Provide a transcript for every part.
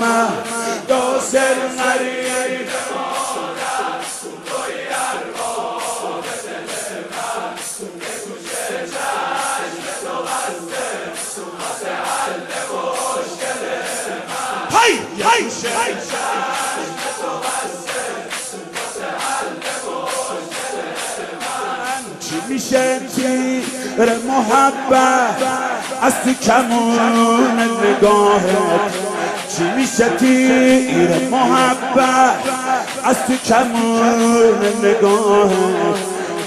من یاسر غریب چی میشه تیر محبت از تو کمون نگاهت چی میشه تیر محبت از تو کمون نگاهت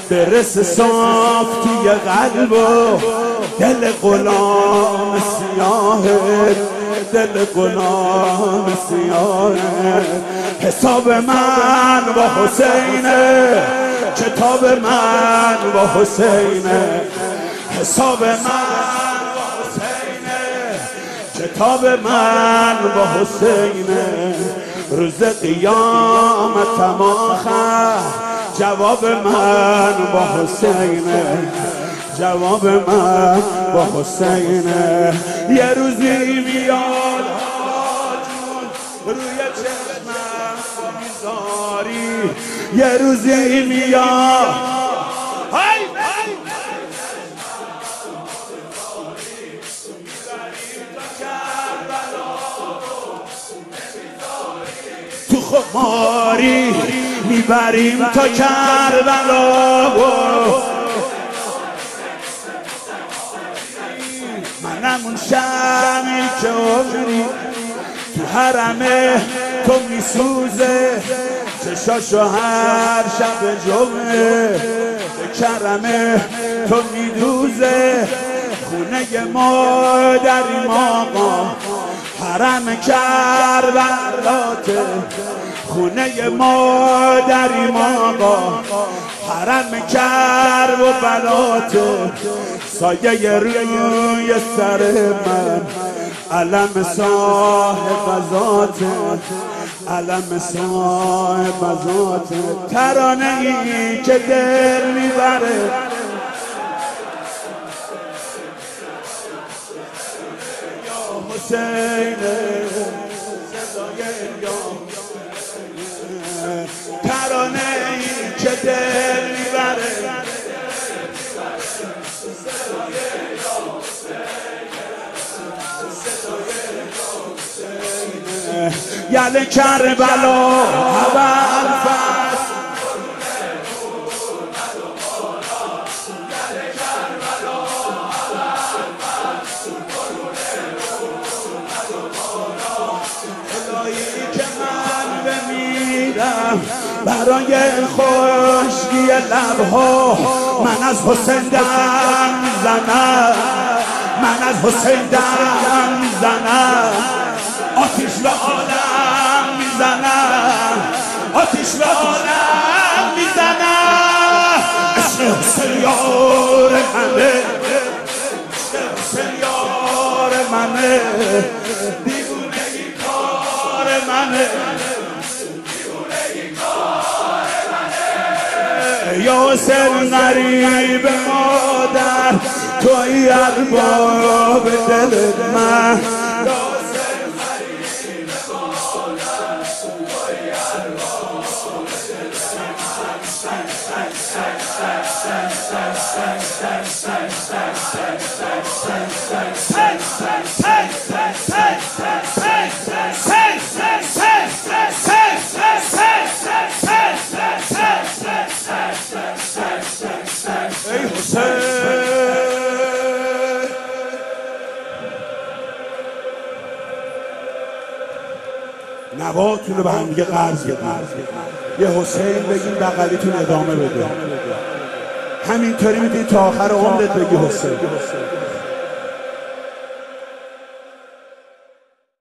برس صاف توی قلب و دل غلام سیاهت دل غلام سیاهت حساب من با حسینه کتاب من با حسینه حساب من با حسینه کتاب من با حسینه روز قیامت آخر جواب من با حسینه جواب من با حسینه یه روزی میاد جون روی چشمم میذاری یه روزی میاد تو خماری میبریم تا کربلا منم اون شمی که عمری تو حرمه تو میسوزه چشاشو هر شب جمعه به کرمه تو میدوزه خونه مادری ماما حرم کربلاته خونه مادری ماما حرم کرب و بلاته سایه روی سر من علم صاحب ذاته علم صاحب ذاته ترانه ای که دل میبره یا حسینه ترانه ای که دل میبره یل کربلا اول فصل الهی که من بمیرم برای خشکی لبها من از حسین دم میزنم من از حسین دم میزنم آتیش به عالم میزنم آتیش به عالم میزنم عشق حسین یار منه عشق حسین یار منه دیوونگی کار منه دیوونگی کار منه یا حسین غریب مادر توی ارباب دل من نواتون رو به هم دیگه قرض بدید یه حسین بگیم بغلیتون ادامه بده همینطوری میتونید تا آخر عمرت بگی حسین